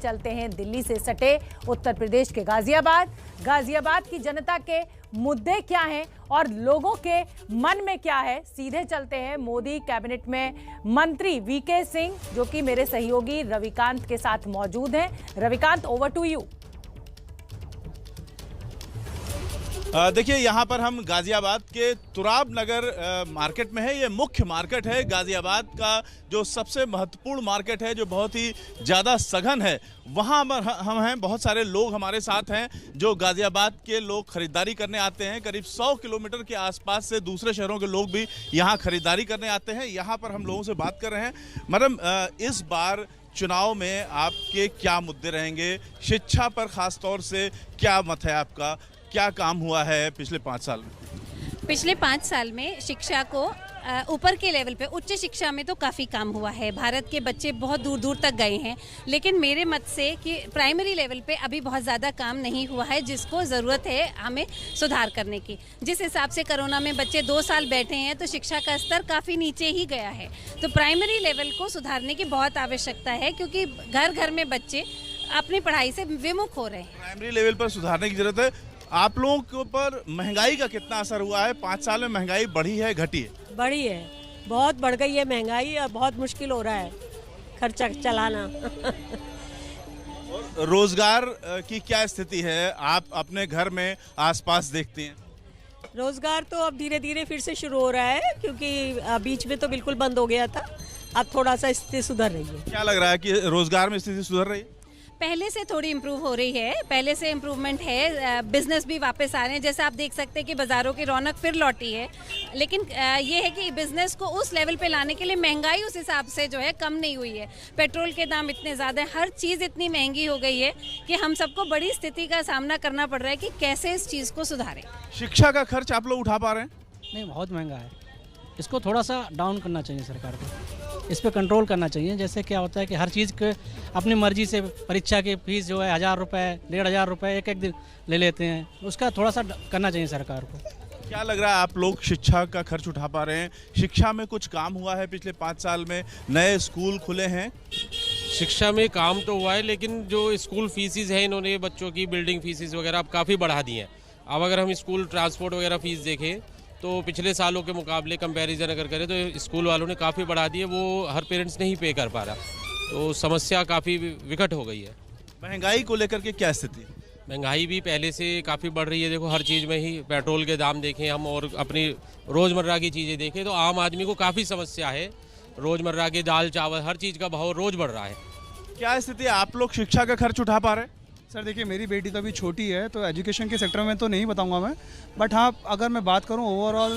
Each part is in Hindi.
चलते हैं दिल्ली से सटे उत्तर प्रदेश के गाजियाबाद की जनता के मुद्दे क्या हैं और लोगों के मन में क्या है। सीधे चलते हैं मोदी कैबिनेट में मंत्री वीके सिंह, जो कि मेरे सहयोगी रविकांत के साथ मौजूद हैं। Ravikant, over to you. देखिए, यहाँ पर हम गाजियाबाद के तुराब नगर मार्केट में है। ये मुख्य मार्केट है गाजियाबाद का, जो सबसे महत्वपूर्ण मार्केट है, जो बहुत ही ज़्यादा सघन है। वहाँ हम हैं, बहुत सारे लोग हमारे साथ हैं जो गाजियाबाद के लोग खरीदारी करने आते हैं। करीब 100 किलोमीटर के आसपास से दूसरे शहरों के लोग भी यहाँ खरीदारी करने आते हैं। यहाँ पर हम लोगों से बात कर रहे हैं। मैडम, इस बार चुनाव में आपके क्या मुद्दे रहेंगे? शिक्षा पर खास तौर से क्या मत है आपका? क्या काम हुआ है पिछले 5 साल में? पिछले 5 साल में शिक्षा को ऊपर के लेवल पे, उच्च शिक्षा में तो काफ़ी काम हुआ है। भारत के बच्चे बहुत दूर दूर तक गए हैं, लेकिन मेरे मत से कि प्राइमरी लेवल पे अभी बहुत ज़्यादा काम नहीं हुआ है, जिसको ज़रूरत है हमें सुधार करने की। जिस हिसाब से कोरोना में बच्चे 2 साल बैठे हैं, तो शिक्षा का स्तर काफ़ी नीचे ही गया है। तो प्राइमरी लेवल को सुधारने की बहुत आवश्यकता है, क्योंकि घर घर में बच्चे अपनी पढ़ाई से विमुख हो रहे हैं। प्राइमरी लेवल पर सुधारने की जरूरत है। आप लोगों के ऊपर महंगाई का कितना असर हुआ है? 5 साल में महंगाई बढ़ी है, घटी है? बढ़ी है, बहुत बढ़ गई है महंगाई। और बहुत मुश्किल हो रहा है खर्चा चलाना। और रोजगार की क्या स्थिति है? आप अपने घर में आसपास देखते हैं। रोजगार तो अब धीरे धीरे फिर से शुरू हो रहा है, क्योंकि बीच में तो बिल्कुल बंद हो गया था। अब थोड़ा सा स्थिति सुधर रही है। क्या लग रहा है कि रोजगार में स्थिति सुधर रही है? पहले से थोड़ी इम्प्रूव हो रही है, पहले से इम्प्रूवमेंट है। बिजनेस भी वापस आ रहे हैं। जैसे आप देख सकते हैं कि बाज़ारों की रौनक फिर लौटी है। लेकिन ये है कि बिजनेस को उस लेवल पे लाने के लिए महंगाई उस हिसाब से जो है कम नहीं हुई है। पेट्रोल के दाम इतने ज़्यादा है, हर चीज़ इतनी महंगी हो गई है कि हम सबको बड़ी स्थिति का सामना करना पड़ रहा है कि कैसे इस चीज़ को सुधारें। शिक्षा का खर्च आप लोग उठा पा रहे हैं? नहीं, बहुत महंगा है। इसको थोड़ा सा डाउन करना चाहिए सरकार को, इस पर कंट्रोल करना चाहिए। जैसे क्या होता है कि हर चीज़ के अपनी मर्जी से परीक्षा की फीस जो है 1000 रुपये, 1500 रुपये एक दिन ले लेते हैं। उसका थोड़ा सा करना चाहिए सरकार को। क्या लग रहा है, आप लोग शिक्षा का खर्च उठा पा रहे हैं? शिक्षा में कुछ काम हुआ है पिछले 5 साल में? नए स्कूल खुले हैं? शिक्षा में काम तो हुआ है, लेकिन जो स्कूल फीसिस है, इन्होंने बच्चों की बिल्डिंग फीसिस वगैरह अब काफ़ी बढ़ा दी हैं। अब अगर हम स्कूल ट्रांसपोर्ट वगैरह फीस देखें तो पिछले सालों के मुकाबले कंपैरिजन अगर करें तो स्कूल वालों ने काफ़ी बढ़ा दी है। वो हर पेरेंट्स नहीं पे कर पा रहा, तो समस्या काफ़ी विकट हो गई है। महंगाई को लेकर के क्या स्थिति है? महंगाई भी पहले से काफ़ी बढ़ रही है। देखो, हर चीज़ में ही पेट्रोल के दाम देखें हम और अपनी रोज़मर्रा की चीज़ें देखें तो आम आदमी को काफ़ी समस्या है। रोज़मर्रा के दाल चावल हर चीज़ का भाव रोज़ बढ़ रहा है। क्या स्थिति है? आप लोग शिक्षा का खर्च उठा पा रहे हैं? सर देखिए, मेरी बेटी तो अभी छोटी है, तो एजुकेशन के सेक्टर में तो नहीं बताऊंगा मैं। बट हाँ, अगर मैं बात करूं ओवरऑल,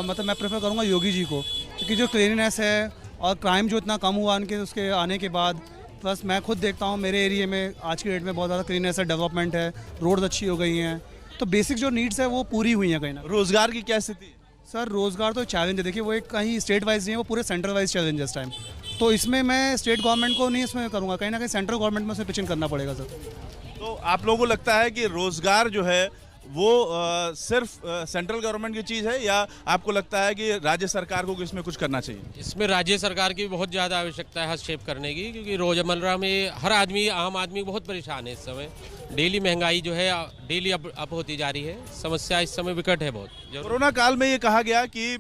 मतलब मैं प्रेफर करूंगा योगी जी को, क्योंकि जो क्लीननेस है और क्राइम जो इतना कम हुआ उनके उसके आने के बाद, प्लस मैं खुद देखता हूं मेरे एरिया में आज की डेट में बहुत ज़्यादा क्लीननेस है, डेवलपमेंट है, रोड्स अच्छी हो गई हैं। तो बेसिक जो नीड्स है वो पूरी हुई हैं कहीं ना। रोजगार की क्या स्थिति है? सर रोज़गार तो चैलेंज है। देखिए, वो एक कहीं स्टेट वाइज नहीं है, वो पूरे सेंट्रल वाइज चैलेंज है इस टाइम। तो इसमें मैं स्टेट गवर्नमेंट को नहीं इसमें करूँगा, कहीं ना कहीं सेंट्रल गवर्नमेंट में उसे पिचिंग करना पड़ेगा सर। तो आप लोगों को लगता है कि रोजगार जो है वो सिर्फ सेंट्रल गवर्नमेंट की चीज़ है, या आपको लगता है कि राज्य सरकार को इसमें कुछ करना चाहिए? इसमें राज्य सरकार की बहुत ज़्यादा आवश्यकता है हस्तक्षेप करने की, क्योंकि रोज़मर्रा में हर आदमी, आम आदमी बहुत परेशान है इस समय। डेली महंगाई जो है डेली अप होती जा रही है। समस्या इस समय विकट है बहुत। कोरोना काल में ये कहा गया कि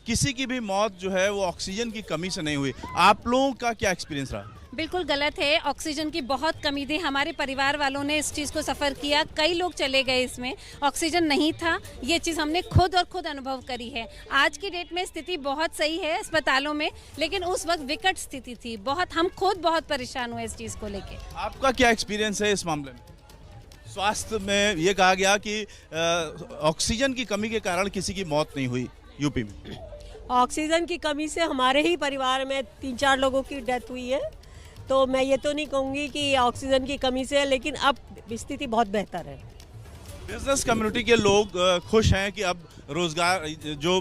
किसी की भी मौत जो है वो ऑक्सीजन की कमी से नहीं हुई। आप लोगों का क्या एक्सपीरियंस रहा? बिल्कुल गलत है। ऑक्सीजन की बहुत कमी थी। हमारे परिवार वालों ने इस चीज़ को सफ़र किया, कई लोग चले गए इसमें। ऑक्सीजन नहीं था, ये चीज़ हमने खुद अनुभव करी है। आज की डेट में स्थिति बहुत सही है अस्पतालों में, लेकिन उस वक्त विकट स्थिति थी बहुत। हम खुद बहुत परेशान हुए इस चीज़ को लेके। आपका क्या एक्सपीरियंस है इस मामले में? स्वास्थ्य में ये कहा गया कि ऑक्सीजन की कमी के कारण किसी की मौत नहीं हुई यूपी में। ऑक्सीजन की कमी से हमारे ही परिवार में 3-4 लोगों की डेथ हुई है। तो मैं ये तो नहीं कहूँगी कि ऑक्सीजन की कमी से है, लेकिन अब स्थिति बहुत बेहतर है। बिजनेस कम्युनिटी के लोग खुश हैं कि अब रोजगार जो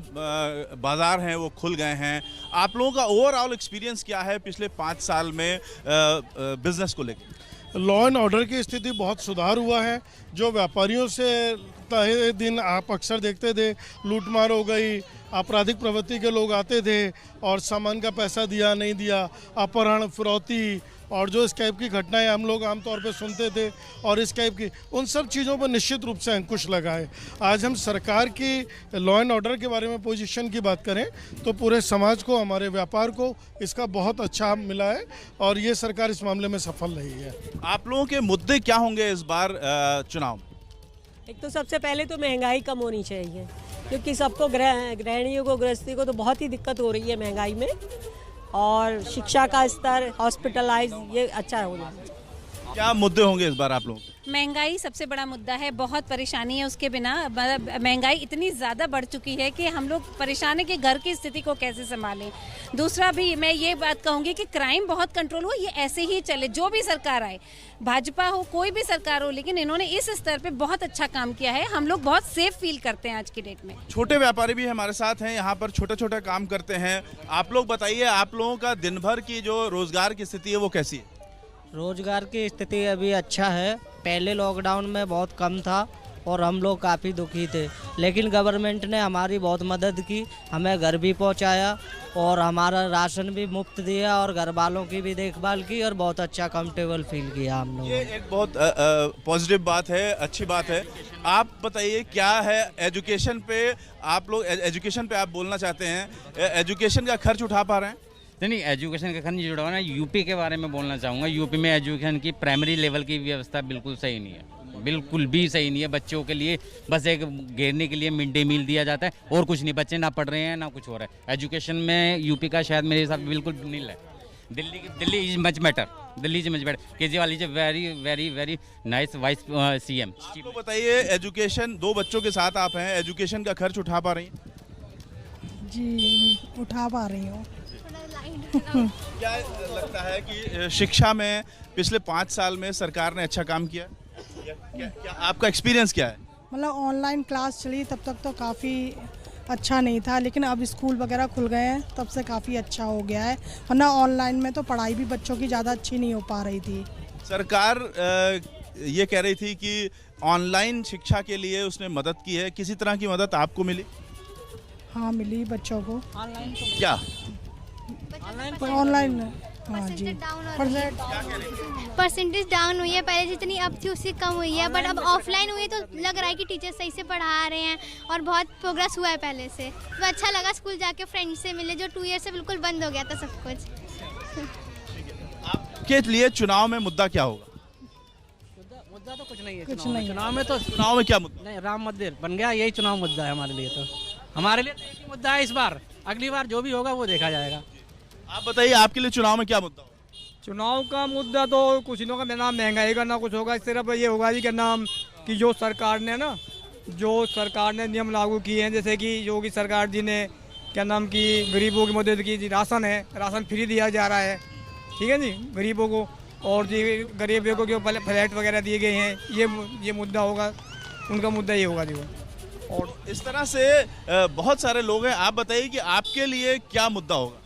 बाजार हैं वो खुल गए हैं। आप लोगों का ओवरऑल एक्सपीरियंस क्या है पिछले 5 साल में बिजनेस को लेकर? लॉ एंड ऑर्डर की स्थिति बहुत सुधार हुआ है। जो व्यापारियों से तहे दिन आप अक्सर देखते थे लूटमार हो गई, आपराधिक प्रवृत्ति के लोग आते थे और सामान का पैसा दिया नहीं दिया, अपहरण, फिरौती और जो इस टाइप की घटनाएं हम लोग आमतौर पे सुनते थे और इस टाइप की, उन सब चीज़ों पर निश्चित रूप से अंकुश लगा है। आज हम सरकार की लॉ एंड ऑर्डर के बारे में पोजीशन की बात करें तो पूरे समाज को, हमारे व्यापार को इसका बहुत अच्छा मिला है और ये सरकार इस मामले में सफल रही है। आप लोगों के मुद्दे क्या होंगे इस बार चुनाव में? एक तो सबसे पहले तो महंगाई कम होनी चाहिए, क्योंकि सबको गृहिणियों को, गृहस्थी को तो बहुत ही दिक्कत हो रही है महंगाई में। और शिक्षा का स्तर, हॉस्पिटलाइज, ये अच्छा होना चाहिए। क्या मुद्दे होंगे इस बार आप लोगों के? महंगाई सबसे बड़ा मुद्दा है, बहुत परेशानी है उसके बिना। महंगाई इतनी ज़्यादा बढ़ चुकी है कि हम लोग परेशान है कि घर की स्थिति को कैसे संभालें। दूसरा भी मैं ये बात कहूँगी कि क्राइम बहुत कंट्रोल हो, ये ऐसे ही चले, जो भी सरकार आए, भाजपा हो कोई भी सरकार हो, लेकिन इन्होंने इस स्तर पे बहुत अच्छा काम किया है। हम लोग बहुत सेफ फील करते हैं आज की डेट में। छोटे व्यापारी भी हमारे साथ हैं, यहाँ पर छोटे छोटे काम करते हैं। आप लोग बताइए, आप लोगों का दिन भर की जो रोजगार की स्थिति है वो कैसी है? रोजगार की स्थिति अभी अच्छा है। पहले लॉकडाउन में बहुत कम था और हम लोग काफ़ी दुखी थे, लेकिन गवर्नमेंट ने हमारी बहुत मदद की, हमें घर भी पहुंचाया और हमारा राशन भी मुफ्त दिया और घर वालों की भी देखभाल की और बहुत अच्छा कंफर्टेबल फील किया हम लोग। ये एक बहुत पॉजिटिव बात है, अच्छी बात है। आप बताइए क्या है एजुकेशन पे, आप लोग एजुकेशन पे आप बोलना चाहते हैं, एजुकेशन का खर्च उठा पा रहे हैं? नहीं, एजुकेशन का खर्च नहीं जुड़ा हुआ ना। यूपी के बारे में बोलना चाहूँगा। यूपी में एजुकेशन की प्राइमरी लेवल की व्यवस्था बिल्कुल सही नहीं है, बिल्कुल भी सही नहीं है। बच्चों के लिए बस एक घेरने के लिए मिड डे मील दिया जाता है और कुछ नहीं। बच्चे ना पढ़ रहे हैं ना कुछ हो रहा है। एजुकेशन में यूपी का शायद मेरे हिसाब से बिल्कुल नील है। Delhi is much better, Delhi is much better. Kejriwal is very very very nice vice CM. आपको बताइए, एजुकेशन, 2 बच्चों के साथ आप हैं, एजुकेशन का खर्च उठा पा रही हैं? जी उठा पा रही हूँ। क्या लगता है कि शिक्षा में पिछले 5 साल में सरकार ने अच्छा काम किया? क्या आपका एक्सपीरियंस क्या है? मतलब ऑनलाइन क्लास चली तब तक तो काफ़ी अच्छा नहीं था, लेकिन अब स्कूल वगैरह खुल गए हैं तब से काफ़ी अच्छा हो गया है, वरना ऑनलाइन में तो पढ़ाई भी बच्चों की ज़्यादा अच्छी नहीं हो पा रही थी। सरकार ये कह रही थी कि ऑनलाइन शिक्षा के लिए उसने मदद की है, किसी तरह की मदद आपको मिली? हाँ मिली बच्चों को। ऑनलाइन क्या? ऑनलाइन हाँ जी, परसेंटेज डाउन हुई है, पहले जितनी अब थी उससे कम हुई है, बट अब ऑफलाइन हुई तो लग रहा है कि टीचर सही से पढ़ा रहे हैं और बहुत प्रोग्रेस हुआ है पहले से। तो अच्छा लगा, स्कूल जाके फ्रेंड से मिले, जो 2 ईयर से बिल्कुल बंद हो गया था सब कुछ। आपके लिए चुनाव में मुद्दा क्या होगा? मुद्दा तो कुछ नहीं है, कुछ नहीं। चुनाव में तो चुनाव में क्या मुद्दा? नहीं, राम मंदिर बन गया, यही चुनाव मुद्दा है हमारे लिए। तो हमारे लिए तो एक ही मुद्दा है इस बार, अगली बार जो भी होगा वो देखा जाएगा। आप बताइए, आपके लिए चुनाव में क्या मुद्दा होगा? चुनाव का मुद्दा तो कुछ नहीं होगा, ना महंगाई का ना कुछ होगा। सिर्फ ये होगा जी क्या नाम कि जो सरकार ने नियम लागू किए हैं, जैसे कि योगी सरकार जी ने क्या नाम की गरीबों की मदद की, जी राशन है, राशन फ्री दिया जा रहा है, ठीक है जी, गरीबों को, और जी गरीब लोगों के फ्लैट वगैरह दिए गए हैं, ये मुद्दा होगा, उनका मुद्दा ये होगा जी वो। और इस तरह से बहुत सारे लोग हैं। आप बताइए कि आपके लिए क्या मुद्दा होगा?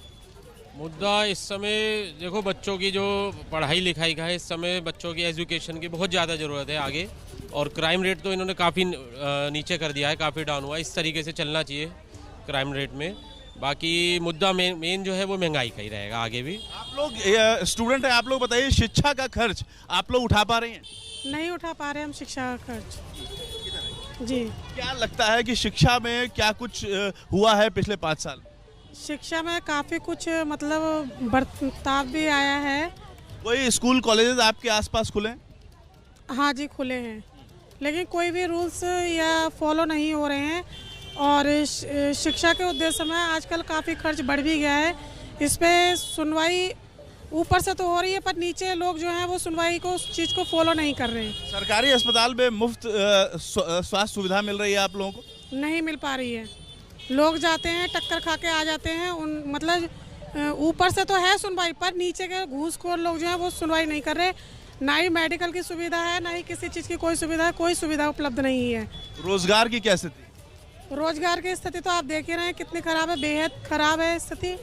मुद्दा इस समय देखो, बच्चों की जो पढ़ाई लिखाई का है, इस समय बच्चों की एजुकेशन की बहुत ज़्यादा ज़रूरत है आगे। और क्राइम रेट तो इन्होंने काफ़ी नीचे कर दिया है, काफ़ी डाउन हुआ है। इस तरीके से चलना चाहिए क्राइम रेट में। बाकी मुद्दा मेन जो है वो महंगाई का ही रहेगा आगे भी। आप लोग स्टूडेंट हैं, आप लोग बताइए, शिक्षा का खर्च आप लोग उठा पा रहे हैं? नहीं उठा पा रहे हम शिक्षा का खर्च जी। क्या लगता है कि शिक्षा में क्या कुछ हुआ है पिछले 5 साल? शिक्षा में काफ़ी कुछ मतलब बर्ताव भी आया है। कोई स्कूल कॉलेजेस आपके आसपास खुले हैं? हाँ जी खुले हैं, लेकिन कोई भी रूल्स या फॉलो नहीं हो रहे हैं। और शिक्षा के उद्देश्य में आजकल काफ़ी खर्च बढ़ भी गया है। इस पर सुनवाई ऊपर से तो हो रही है, पर नीचे लोग जो हैं वो सुनवाई को, उस चीज़ को फॉलो नहीं कर रहे हैं। सरकारी अस्पताल में मुफ्त स्वास्थ्य सुविधा मिल रही है आप लोगों को? नहीं मिल पा रही है। लोग जाते हैं, टक्कर खा के आ जाते हैं। मतलब ऊपर से तो है सुनवाई, पर नीचे के घूसखोर लोग जो हैं वो सुनवाई नहीं कर रहे। ना ही मेडिकल की सुविधा है, ना ही किसी चीज़ की कोई सुविधा उपलब्ध नहीं है। रोजगार की क्या स्थिति? रोजगार की स्थिति तो आप देख ही रहे हैं कितनी खराब है, बेहद खराब है स्थिति।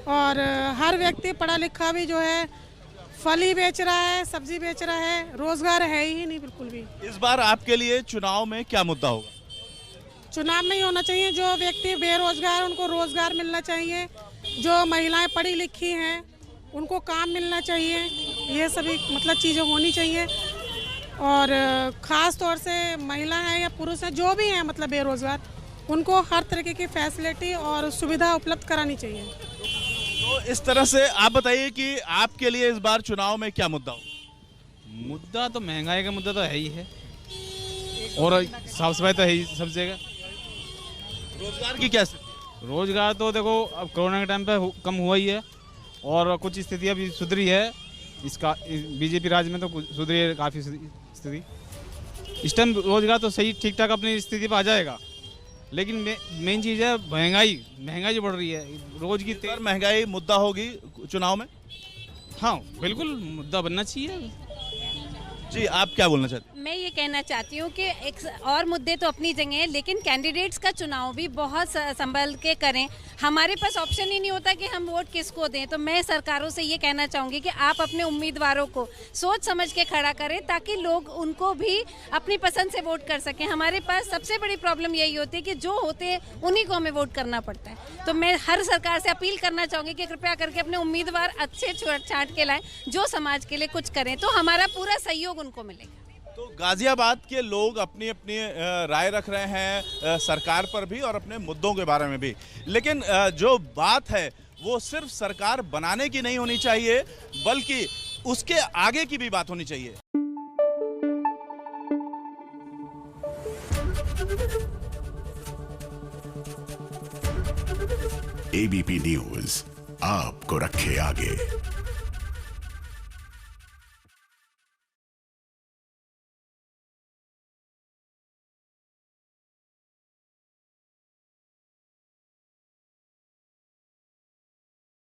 और हर व्यक्ति पढ़ा लिखा भी जो है फल ही बेच रहा है, सब्जी बेच रहा है, रोजगार है ही नहीं बिल्कुल भी। इस बार आपके लिए चुनाव में क्या मुद्दा होगा? चुनाव में ही होना चाहिए, जो व्यक्ति बेरोजगार उनको रोजगार मिलना चाहिए, जो महिलाएं पढ़ी लिखी हैं उनको काम मिलना चाहिए, ये सभी मतलब चीज़ें होनी चाहिए। और ख़ास तौर से महिला हैं या पुरुष हैं जो भी हैं मतलब बेरोजगार, उनको हर तरीके की फैसिलिटी और सुविधा उपलब्ध करानी चाहिए। तो इस तरह से आप बताइए कि आपके लिए इस बार चुनाव में क्या मुद्दा होगा? मुद्दा तो महंगाई का मुद्दा तो है ही है, और साफ सफाई तो है ही सब जगह। रोजगार की क्या स्थिति? रोजगार तो देखो अब कोरोना के टाइम पे कम हुआ ही है, और कुछ स्थिति अभी सुधरी है। इसका बीजेपी राज में तो सुधरी है काफ़ी स्थिति। इस टाइम रोजगार तो सही ठीक ठाक अपनी स्थिति पर आ जाएगा, लेकिन मेन चीज़ है महंगाई जो बढ़ रही है रोज की। महंगाई मुद्दा होगी चुनाव में? हाँ बिल्कुल मुद्दा बनना चाहिए। जी आप क्या बोलना चाहते हैं? मैं ये कहना चाहती हूँ कि एक और मुद्दे तो अपनी जगह हैं, लेकिन कैंडिडेट्स का चुनाव भी बहुत संभल के करें। हमारे पास ऑप्शन ही नहीं होता कि हम वोट किसको दें। तो मैं सरकारों से ये कहना चाहूँगी कि आप अपने उम्मीदवारों को सोच समझ के खड़ा करें, ताकि लोग उनको भी अपनी पसंद से वोट कर सकें। हमारे पास सबसे बड़ी प्रॉब्लम यही होती है कि जो होते हैं उन्हीं को हमें वोट करना पड़ता है। तो मैं हर सरकार से अपील करना चाहूँगी कि कृपया करके अपने उम्मीदवार अच्छे छांट के लाएं, जो समाज के लिए कुछ करें, तो हमारा पूरा सहयोग उनको मिलेगा। तो गाजियाबाद के लोग अपनी अपनी राय रख रहे हैं सरकार पर भी और अपने मुद्दों के बारे में भी, लेकिन जो बात है वो सिर्फ सरकार बनाने की नहीं होनी चाहिए, बल्कि उसके आगे की भी बात होनी चाहिए। एबीपी न्यूज़ आपको रखे आगे।